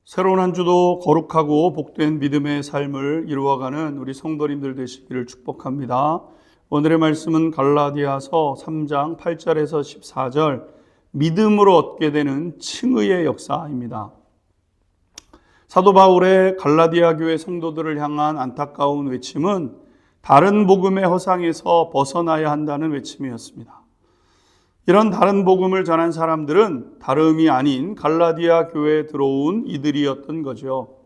새로운 한 주도 거룩하고 복된 믿음의 삶을 이루어가는 우리 성도님들 되시기를 축복합니다. 오늘의 말씀은 갈라디아서 3장 8절에서 14절 믿음으로 얻게 되는 칭의의 역사입니다. 사도 바울의 갈라디아 교회 성도들을 향한 안타까운 외침은 다른 복음의 허상에서 벗어나야 한다는 외침이었습니다. 이런 다른 복음을 전한 사람들은 다름이 아닌 갈라디아 교회에 들어온 이들이었던 거죠.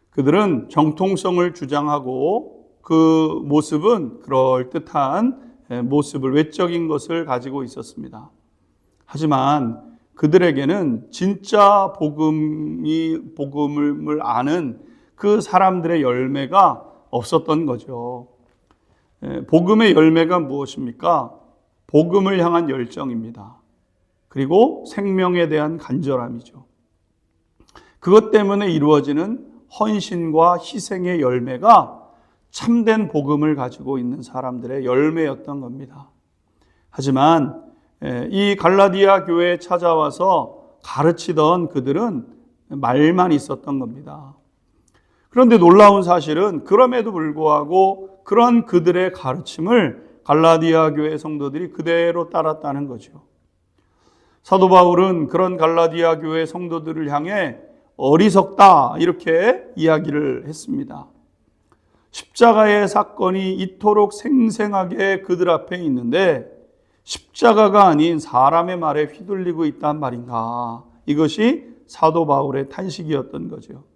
그들은 정통성을 주장하고 그 모습은 그럴듯한 모습을, 외적인 것을 가지고 있었습니다. 하지만 그들에게는 진짜 복음을 아는 그 사람들의 열매가 없었던 거죠. 복음의 열매가 무엇입니까? 복음을 향한 열정입니다. 그리고 생명에 대한 간절함이죠. 그것 때문에 이루어지는 헌신과 희생의 열매가 참된 복음을 가지고 있는 사람들의 열매였던 겁니다. 하지만 이 갈라디아 교회에 찾아와서 가르치던 그들은 말만 있었던 겁니다. 그런데 놀라운 사실은 그럼에도 불구하고 그런 그들의 가르침을 갈라디아 교회 성도들이 그대로 따랐다는 거죠. 사도 바울은 그런 갈라디아 교회 성도들을 향해 어리석다 이렇게 이야기를 했습니다. 십자가의 사건이 이토록 생생하게 그들 앞에 있는데 십자가가 아닌 사람의 말에 휘둘리고 있단 말인가? 이것이 사도 바울의 탄식이었던 거죠.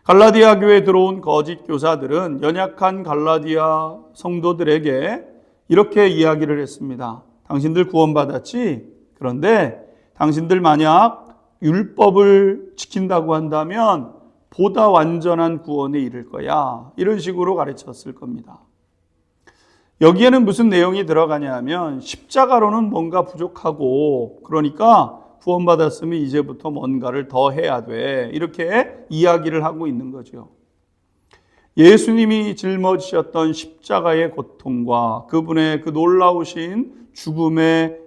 갈라디아 교회에 들어온 거짓 교사들은 연약한 갈라디아 성도들에게 이렇게 이야기를 했습니다. 당신들 구원받았지? 그런데 당신들 만약 율법을 지킨다고 한다면 보다 완전한 구원에 이를 거야. 이런 식으로 가르쳤을 겁니다. 여기에는 무슨 내용이 들어가냐 하면 십자가로는 뭔가 부족하고 그러니까 구원받았으면 이제부터 뭔가를 더 해야 돼. 이렇게 이야기를 하고 있는 거죠. 예수님이 짊어지셨던 십자가의 고통과 그분의 그 놀라우신 죽음의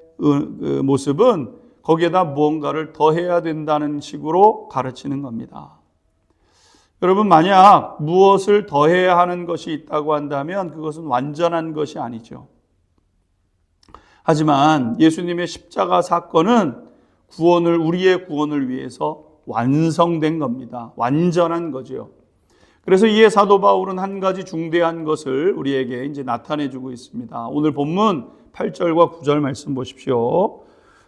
모습은 거기에다 무언가를 더 해야 된다는 식으로 가르치는 겁니다. 여러분, 만약 무엇을 더 해야 하는 것이 있다고 한다면 그것은 완전한 것이 아니죠. 하지만 예수님의 십자가 사건은 우리의 구원을 위해서 완성된 겁니다. 완전한 거죠. 그래서 이에 사도 바울은 한 가지 중대한 것을 우리에게 이제 나타내주고 있습니다. 오늘 본문 8절과 9절 말씀 보십시오.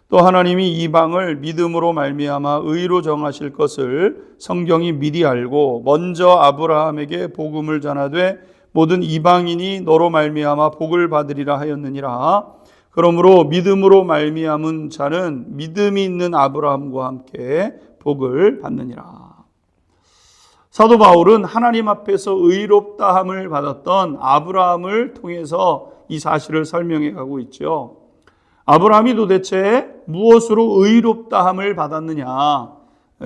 또 하나님이 이방을 믿음으로 말미암아 의로 정하실 것을 성경이 미리 알고 먼저 아브라함에게 복음을 전하되 모든 이방인이 너로 말미암아 복을 받으리라 하였느니라. 그러므로 믿음으로 말미암은 자는 믿음이 있는 아브라함과 함께 복을 받느니라. 사도 바울은 하나님 앞에서 의롭다함을 받았던 아브라함을 통해서 이 사실을 설명해 가고 있죠. 아브라함이 도대체 무엇으로 의롭다함을 받았느냐?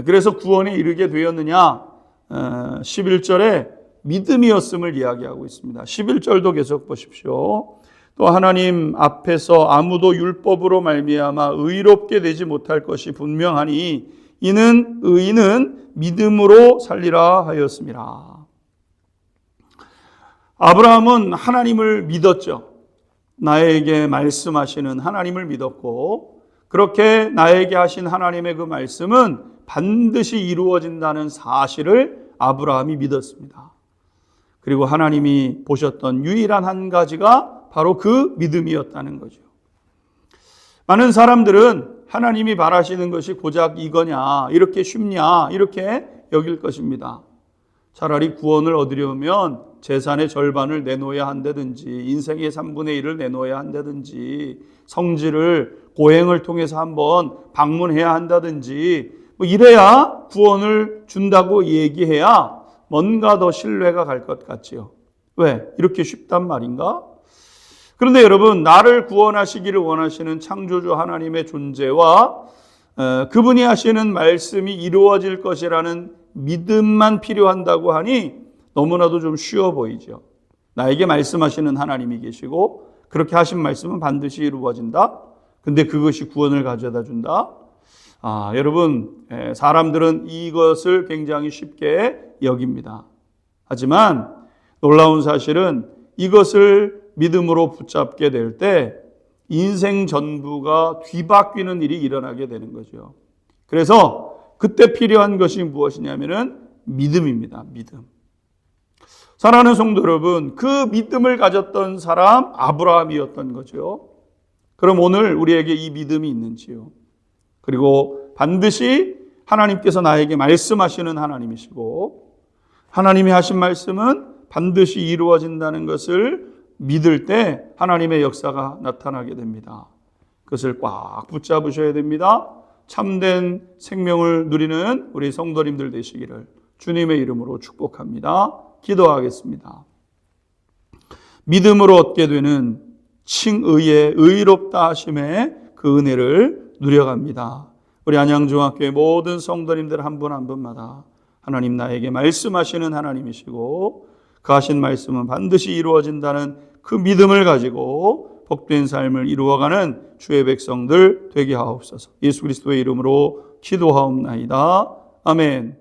그래서 구원에 이르게 되었느냐? 11절에 믿음이었음을 이야기하고 있습니다. 11절도 계속 보십시오. 또 하나님 앞에서 아무도 율법으로 말미암아 의롭게 되지 못할 것이 분명하니 이는 의인은 믿음으로 살리라 하였습니다. 아브라함은 하나님을 믿었죠. 나에게 말씀하시는 하나님을 믿었고 그렇게 나에게 하신 하나님의 그 말씀은 반드시 이루어진다는 사실을 아브라함이 믿었습니다. 그리고 하나님이 보셨던 유일한 한 가지가 바로 그 믿음이었다는 거죠. 많은 사람들은 하나님이 바라시는 것이 고작 이거냐, 이렇게 쉽냐, 이렇게 여길 것입니다. 차라리 구원을 얻으려면 재산의 절반을 내놓아야 한다든지 인생의 3분의 1을 내놓아야 한다든지 성지를 고행을 통해서 한번 방문해야 한다든지 이래야 구원을 준다고 얘기해야 뭔가 더 신뢰가 갈 것 같지요. 왜? 이렇게 쉽단 말인가? 그런데 여러분, 나를 구원하시기를 원하시는 창조주 하나님의 존재와 그분이 하시는 말씀이 이루어질 것이라는 믿음만 필요한다고 하니 너무나도 좀 쉬워 보이죠. 나에게 말씀하시는 하나님이 계시고 그렇게 하신 말씀은 반드시 이루어진다. 근데 그것이 구원을 가져다 준다. 여러분, 사람들은 이것을 굉장히 쉽게 여깁니다. 하지만 놀라운 사실은 이것을 믿음으로 붙잡게 될 때 인생 전부가 뒤바뀌는 일이 일어나게 되는 거죠. 그래서 그때 필요한 것이 무엇이냐면은 믿음입니다. 믿음. 사랑하는 성도 여러분, 그 믿음을 가졌던 사람 아브라함이었던 거죠. 그럼 오늘 우리에게 이 믿음이 있는지요? 그리고 반드시 하나님께서 나에게 말씀하시는 하나님이시고 하나님이 하신 말씀은 반드시 이루어진다는 것을 믿을 때 하나님의 역사가 나타나게 됩니다. 그것을 꽉 붙잡으셔야 됩니다. 참된 생명을 누리는 우리 성도님들 되시기를 주님의 이름으로 축복합니다. 기도하겠습니다. 믿음으로 얻게 되는 칭의의 의롭다 하심의 그 은혜를 누려갑니다. 우리 안양중학교의 모든 성도님들 한 분 한 분마다 하나님 나에게 말씀하시는 하나님이시고 그 하신 말씀은 반드시 이루어진다는 그 믿음을 가지고 복된 삶을 이루어가는 주의 백성들 되게 하옵소서. 예수 그리스도의 이름으로 기도하옵나이다. 아멘.